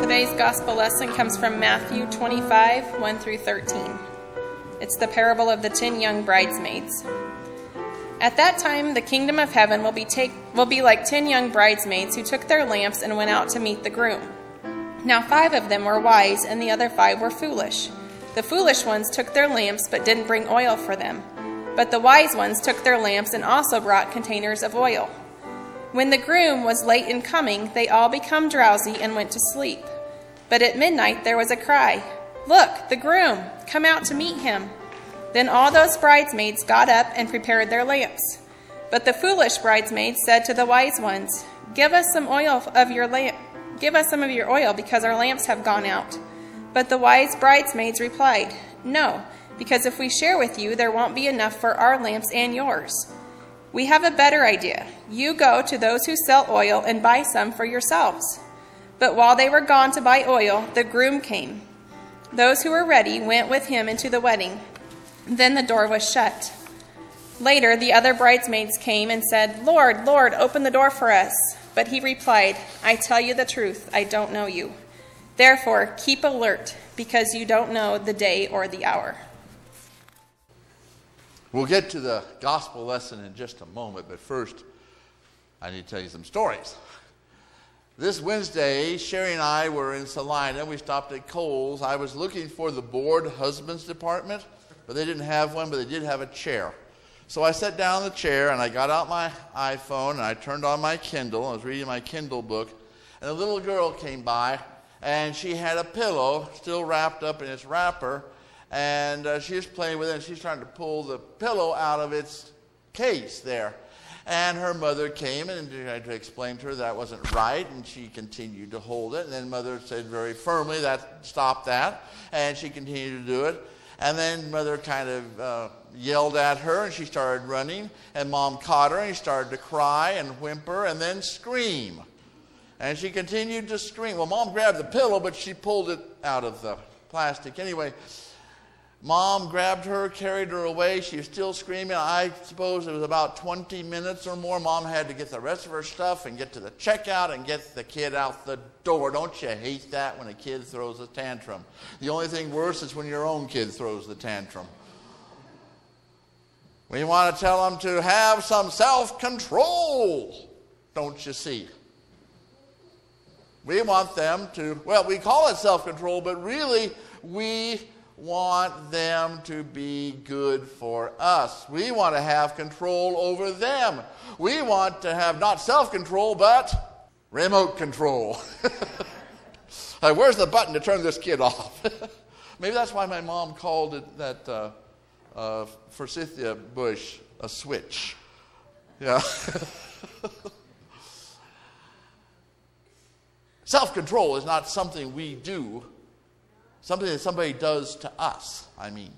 Today's gospel lesson comes from Matthew 25, 1 through 13. It's the parable of the 10 young bridesmaids. At that time, the kingdom of heaven will be like 10 young bridesmaids who took their lamps and went out to meet the groom. Now 5 of them were wise, and the other 5 were foolish. The foolish ones took their lamps but didn't bring oil for them. But the wise ones took their lamps and also brought containers of oil. When the groom was late in coming, they all became drowsy and went to sleep. But at midnight there was a cry, "Look, the groom! Come out to meet him!" Then all those bridesmaids got up and prepared their lamps. But the foolish bridesmaids said to the wise ones, Give us some of your oil, because our lamps have gone out." But the wise bridesmaids replied, "No, because if we share with you, there won't be enough for our lamps and yours. We have a better idea. You go to those who sell oil and buy some for yourselves." But while they were gone to buy oil, the groom came. Those who were ready went with him into the wedding. Then the door was shut. Later, the other bridesmaids came and said, "Lord, Lord, open the door for us." But he replied, "I tell you the truth, I don't know you. Therefore, keep alert, because you don't know the day or the hour." We'll get to the gospel lesson in just a moment, but first, I need to tell you some stories. This Wednesday, Sherry and I were in Salina. We stopped at Kohl's. I was looking for the bored husbands department, but they didn't have one, but they did have a chair. So I sat down in the chair, and I got out my iPhone, and I turned on my Kindle. I was reading my Kindle book, and a little girl came by, and she had a pillow still wrapped up in its wrapper, and she was playing with it, and she's trying to pull the pillow out of its case there. And her mother came and tried to explain to her that wasn't right, and she continued to hold it. And then mother said very firmly, "Stop that," and she continued to do it. And then mother kind of yelled at her, and she started running, and mom caught her, and she started to cry and whimper and then scream. And she continued to scream. Well, mom grabbed the pillow, but she pulled it out of the plastic. Anyway, mom grabbed her, carried her away. She was still screaming. I suppose it was about 20 minutes or more. Mom had to get the rest of her stuff and get to the checkout and get the kid out the door. Don't you hate that when a kid throws a tantrum? The only thing worse is when your own kid throws the tantrum. We want to tell them to have some self-control, don't you see? We want them to, well, we call it self-control, but really we want them to be good for us. We want to have control over them. We want to have not self-control, but remote control. Like, where's the button to turn this kid off? Maybe that's why my mom called it that forsythia bush a switch. Yeah. Self-control is not something we do. Something that somebody does to us, I mean.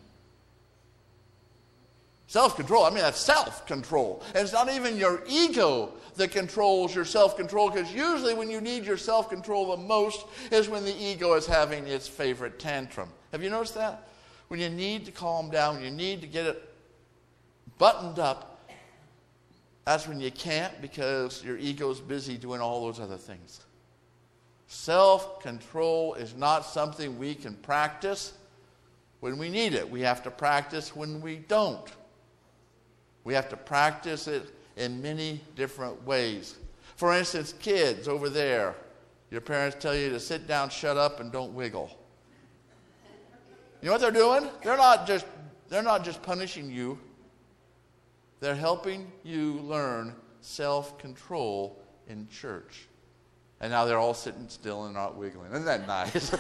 Self-control, that's self-control. And it's not even your ego that controls your self-control, because usually when you need your self-control the most is when the ego is having its favorite tantrum. Have you noticed that? When you need to calm down, when you need to get it buttoned up, that's when you can't, because your ego's busy doing all those other things. Self-control is not something we can practice when we need it. We have to practice when we don't. We have to practice it in many different ways. For instance, kids over there, your parents tell you to sit down, shut up, and don't wiggle. You know what they're doing? They're not just punishing you. They're helping you learn self-control in church. And now they're all sitting still and not wiggling. Isn't that nice?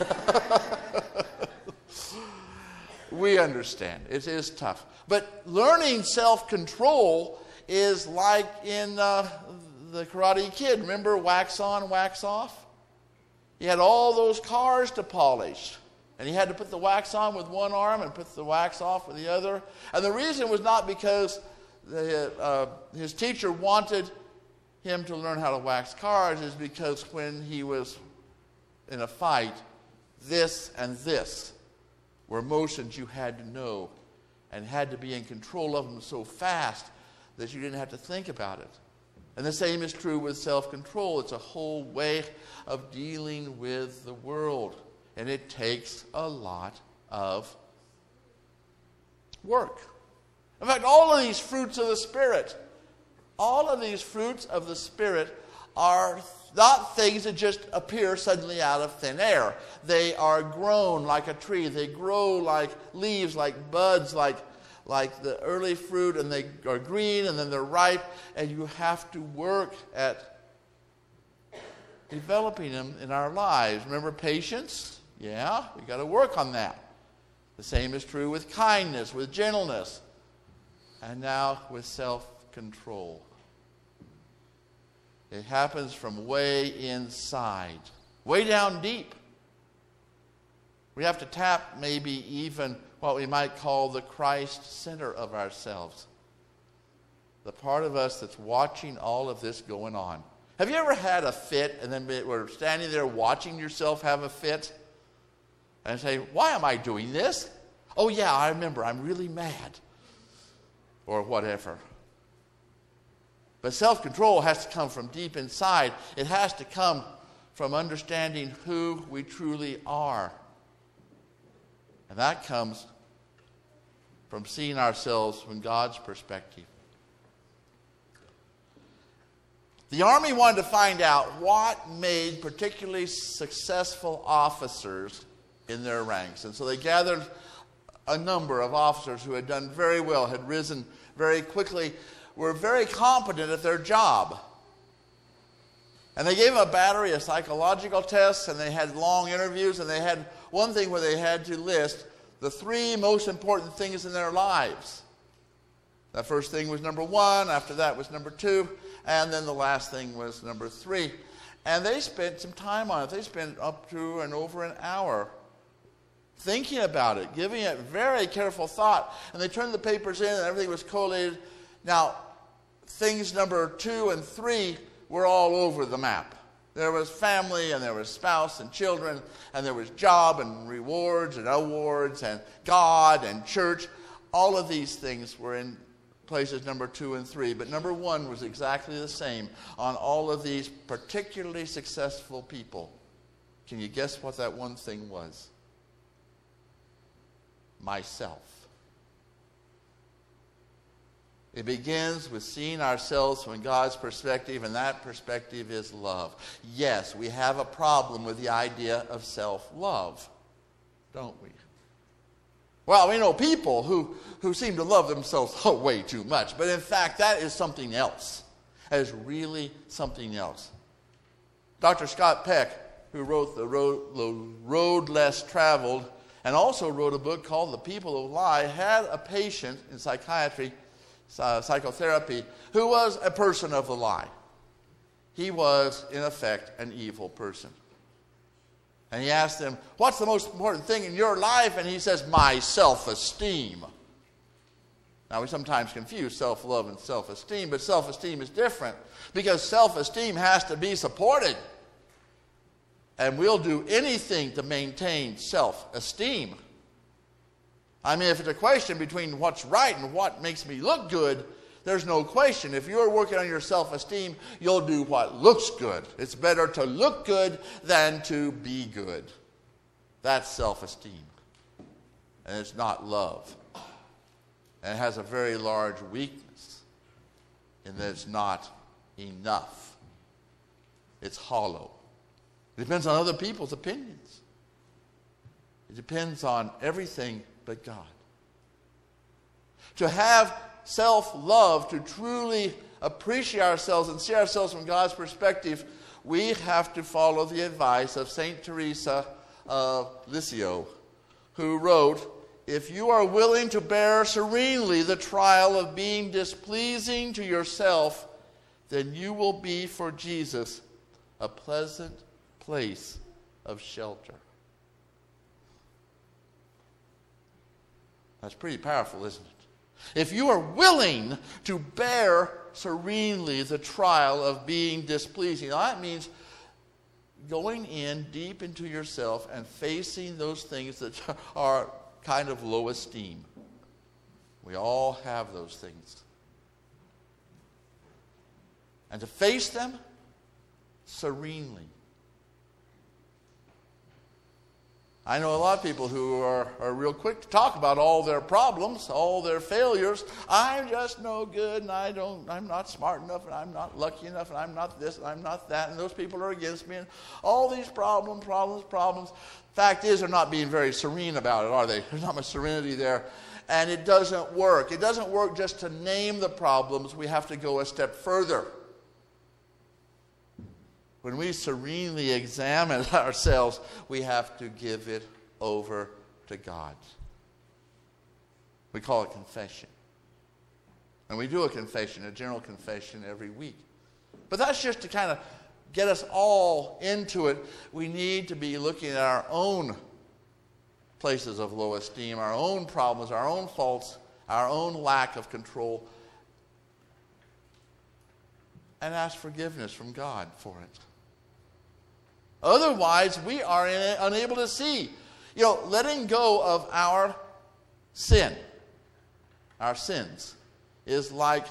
We understand. It is tough. But learning self-control is like in the Karate Kid. Remember wax on, wax off? He had all those cars to polish. And he had to put the wax on with one arm and put the wax off with the other. And the reason was not because his teacher wanted him to learn how to wax cars, is because when he was in a fight, this and this were motions you had to know and had to be in control of them so fast that you didn't have to think about it. And the same is true with self-control. It's a whole way of dealing with the world. And it takes a lot of work. In fact, all of these fruits of the Spirit, all of these fruits of the Spirit are not things that just appear suddenly out of thin air. They are grown like a tree. They grow like leaves, like buds, like the early fruit, and they are green and then they're ripe, and you have to work at developing them in our lives. Remember patience? Yeah, we got to work on that. The same is true with kindness, with gentleness, and now with self-control. It happens from way inside, way down deep. We have to tap maybe even what we might call the Christ center of ourselves. The part of us that's watching all of this going on. Have you ever had a fit and then we're standing there watching yourself have a fit and say, why am I doing this? Oh yeah, I remember, I'm really mad. Or whatever. But self-control has to come from deep inside. It has to come from understanding who we truly are. And that comes from seeing ourselves from God's perspective. The army wanted to find out what made particularly successful officers in their ranks. And so they gathered a number of officers who had done very well, had risen very quickly, were very competent at their job. And they gave them a battery of psychological tests, and they had long interviews, and they had one thing where they had to list the 3 most important things in their lives. That first thing was number 1, after that was number 2, and then the last thing was number 3. And they spent some time on it. They spent up to and over an hour thinking about it, giving it very careful thought. And they turned the papers in, and everything was collated. Now, things number 2 and 3 were all over the map. There was family, and there was spouse and children, and there was job and rewards and awards and God and church. All of these things were in places number 2 and 3. But number 1 was exactly the same on all of these particularly successful people. Can you guess what that one thing was? Myself. It begins with seeing ourselves from God's perspective, and that perspective is love. Yes, we have a problem with the idea of self-love, don't we? Well, we know people who seem to love themselves way too much, but in fact, that is something else. That is really something else. Dr. Scott Peck, who wrote The Road Less Traveled, and also wrote a book called The People Who Lie, had a patient in psychotherapy, who was a person of the lie. He was, in effect, an evil person. And he asked him, what's the most important thing in your life? And he says, my self-esteem. Now, we sometimes confuse self-love and self-esteem, but self-esteem is different, because self-esteem has to be supported. And we'll do anything to maintain self-esteem. I mean, if it's a question between what's right and what makes me look good, there's no question. If you're working on your self-esteem, you'll do what looks good. It's better to look good than to be good. That's self-esteem. And it's not love. And it has a very large weakness in that it's not enough. It's hollow. It depends on other people's opinions. It depends on everything but God. To have self-love, to truly appreciate ourselves and see ourselves from God's perspective, we have to follow the advice of St. Teresa of Lisieux, who wrote, if you are willing to bear serenely the trial of being displeasing to yourself, then you will be for Jesus a pleasant place of shelter. That's pretty powerful, isn't it? If you are willing to bear serenely the trial of being displeasing, that means going in deep into yourself and facing those things that are kind of low esteem. We all have those things. and to face them serenely. I know a lot of people who are real quick to talk about all their problems, all their failures. I'm just no good, and I'm not smart enough, and I'm not lucky enough, and I'm not this, and I'm not that, and those people are against me, and all these problems. Fact is, they're not being very serene about it, are they? There's not much serenity there. And it doesn't work. It doesn't work just to name the problems. We have to go a step further. When we serenely examine ourselves, we have to give it over to God. We call it confession. And we do a confession, a general confession every week. But that's just to kind of get us all into it. We need to be looking at our own places of low esteem, our own problems, our own faults, our own lack of control, and ask forgiveness from God for it. Otherwise, we are unable to see. Letting go of our sin, our sins, is like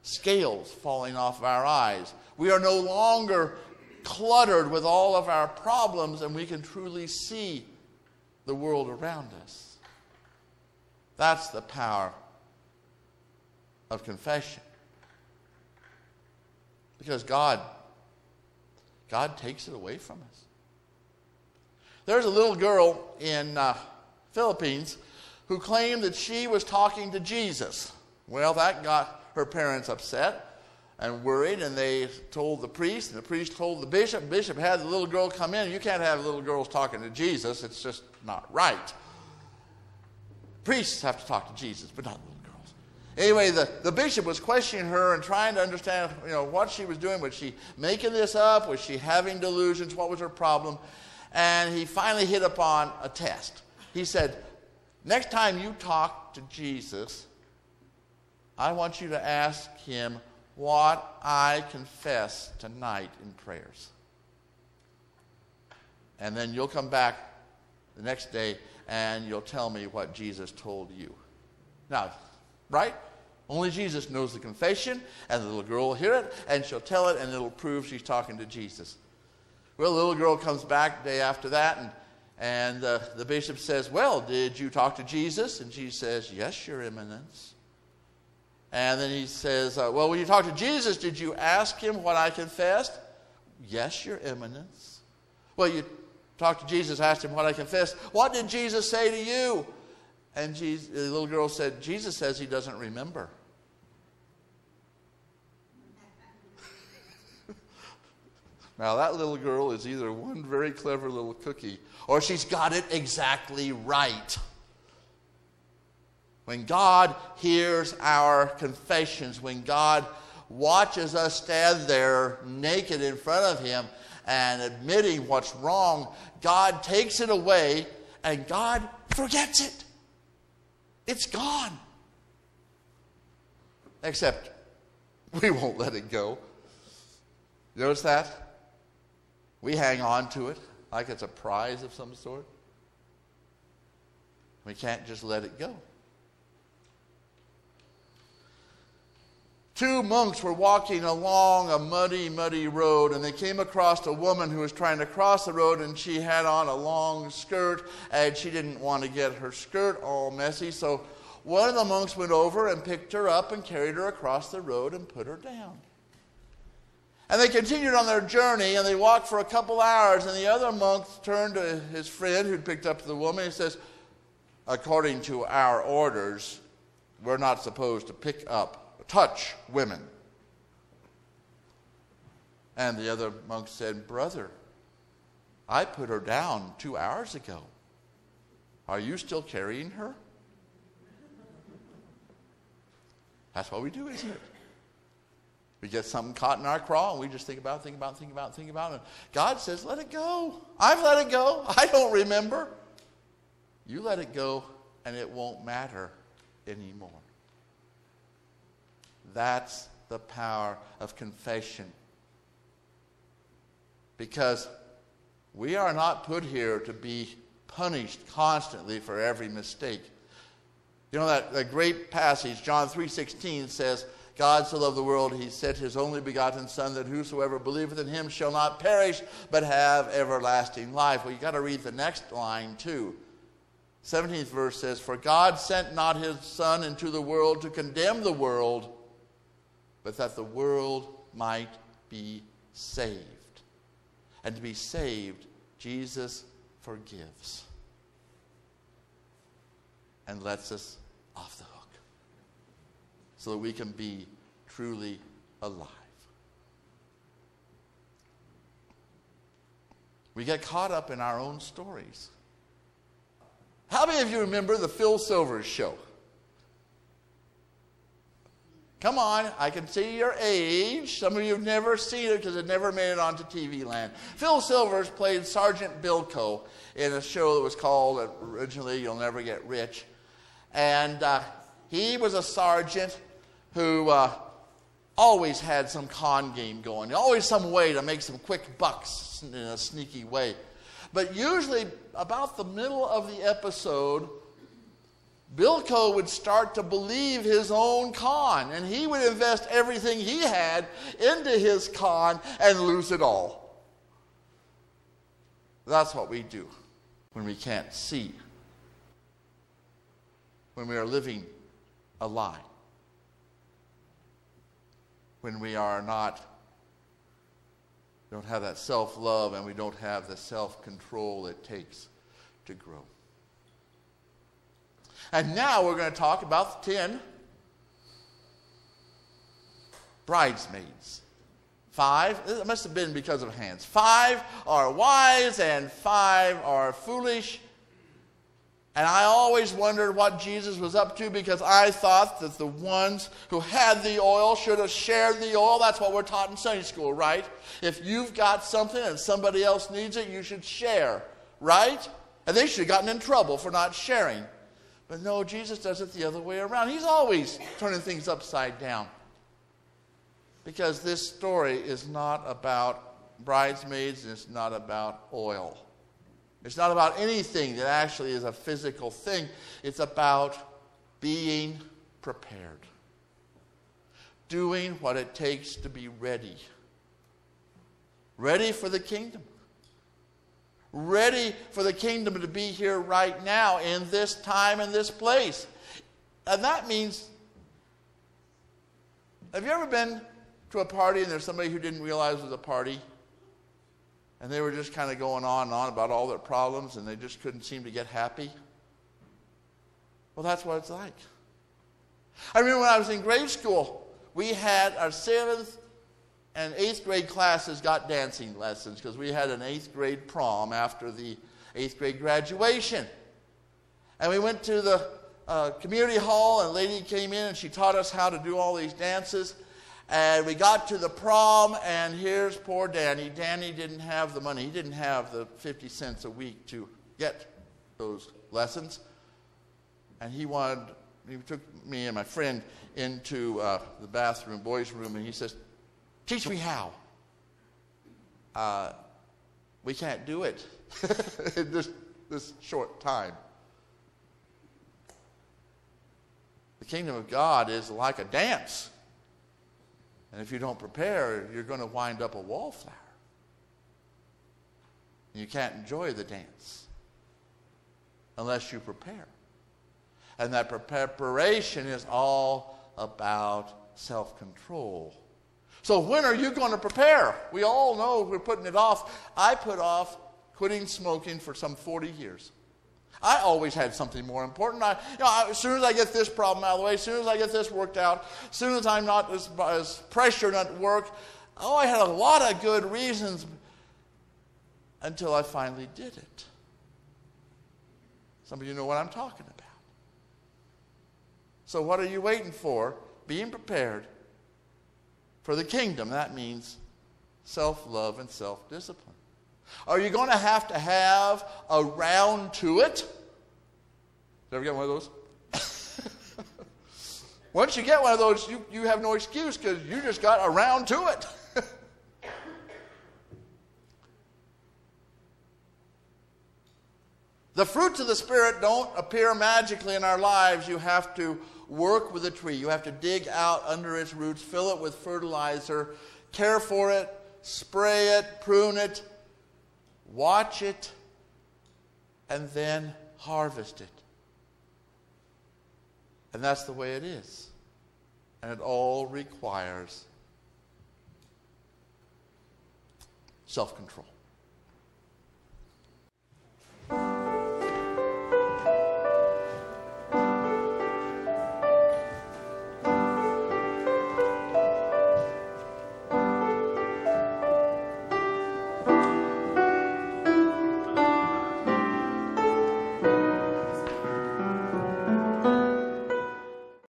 scales falling off our eyes. We are no longer cluttered with all of our problems, and we can truly see the world around us. That's the power of confession. Because God takes it away from us. There's a little girl in Philippines who claimed that she was talking to Jesus. Well, that got her parents upset and worried, and they told the priest, and the priest told the bishop. The bishop had the little girl come in. You can't have little girls talking to Jesus. It's just not right. Priests have to talk to Jesus, but not little girls. Anyway, the bishop was questioning her and trying to understand, what she was doing. Was she making this up? Was she having delusions? What was her problem? And he finally hit upon a test. He said, next time you talk to Jesus, I want you to ask him what I confess tonight in prayers. And then you'll come back the next day and you'll tell me what Jesus told you. Now, right? Only Jesus knows the confession, and the little girl will hear it, and she'll tell it, and it'll prove she's talking to Jesus. Well, the little girl comes back the day after that, and the bishop says, well, did you talk to Jesus? And she says, yes, Your Eminence. And then he says, well, when you talked to Jesus, did you ask him what I confessed? Yes, Your Eminence. Well, you talked to Jesus, asked him what I confessed. What did Jesus say to you? And the little girl said, Jesus says he doesn't remember. Now, that little girl is either one very clever little cookie, or she's got it exactly right. When God hears our confessions, when God watches us stand there naked in front of him and admitting what's wrong, God takes it away and God forgets it. It's gone. Except we won't let it go. You notice that? We hang on to it like it's a prize of some sort. We can't just let it go. Two monks were walking along a muddy, muddy road, and they came across a woman who was trying to cross the road, and she had on a long skirt, and she didn't want to get her skirt all messy, so one of the monks went over and picked her up and carried her across the road and put her down. And they continued on their journey, and they walked for a couple hours, and the other monk turned to his friend who'd picked up the woman and says, according to our orders, we're not supposed to touch women. And the other monk said, brother, I put her down 2 hours ago. Are you still carrying her? That's what we do, isn't it? We get something caught in our craw and we just think about it. And God says, let it go. I've let it go. I don't remember. You let it go and it won't matter anymore. That's the power of confession. Because we are not put here to be punished constantly for every mistake. You know that great passage, John 3:16 says, God so loved the world, he sent his only begotten Son, that whosoever believeth in him shall not perish, but have everlasting life. Well, you got to read the next line too. 17th verse says, for God sent not his Son into the world to condemn the world, but that the world might be saved. And to be saved, Jesus forgives and lets us off the hook so that we can be truly alive. We get caught up in our own stories. How many of you remember the Phil Silvers show? Come on, I can see your age. Some of you have never seen it because it never made it onto TV land. Phil Silvers played Sergeant Bilko in a show that was called, originally, You'll Never Get Rich. And he was a sergeant who always had some con game going. Always some way to make some quick bucks in a sneaky way. But usually, about the middle of the episode, Bilko would start to believe his own con, and he would invest everything he had into his con and lose it all. That's what we do when we can't see, when we are living a lie, when we are don't have that self-love, and we don't have the self-control it takes to grow. And now we're going to talk about the 10 bridesmaids. 5, it must have been because of hands. 5 are wise and 5 are foolish. And I always wondered what Jesus was up to, because I thought that the ones who had the oil should have shared the oil. That's what we're taught in Sunday school, right? If you've got something and somebody else needs it, you should share, right? And they should have gotten in trouble for not sharing. But no, Jesus does it the other way around. He's always turning things upside down. Because this story is not about bridesmaids, and it's not about oil. It's not about anything that actually is a physical thing. It's about being prepared. Doing what it takes to be ready. Ready for the kingdom. Ready for the kingdom to be here right now, in this time and this place. And that means, have you ever been to a party and there's somebody who didn't realize it was a party? And they were just kind of going on and on about all their problems, and they just couldn't seem to get happy? Well, that's what it's like. I remember when I was in grade school, we had our 7th and 8th grade classes got dancing lessons, because we had an 8th grade prom after the 8th grade graduation. And we went to the community hall, and a lady came in and she taught us how to do all these dances. And we got to the prom, and here's poor Danny. Danny didn't have the money. He didn't have the 50 cents a week to get those lessons. And he took me and my friend into the bathroom, boys' room, and he says, teach me how. We can't do it in this short time. The kingdom of God is like a dance. And if you don't prepare, you're going to wind up a wallflower. You can't enjoy the dance unless you prepare. And that preparation is all about self-control. So when are you going to prepare? We all know we're putting it off. I put off quitting smoking for some 40 years. I always had something more important. As soon as I get this problem out of the way, as soon as I get this worked out, as soon as I'm not as pressured at work, I had a lot of good reasons until I finally did it. Some of you know what I'm talking about. So what are you waiting for? Being prepared for the kingdom. That means self-love and self-discipline. Are you going to have a round to it? Did you ever get one of those? Once you get one of those, you have no excuse, because you just got a round to it. The fruits of the Spirit don't appear magically in our lives. You have to work with a tree. You have to dig out under its roots, fill it with fertilizer, care for it, spray it, prune it, watch it, and then harvest it. And that's the way it is. And it all requires self-control.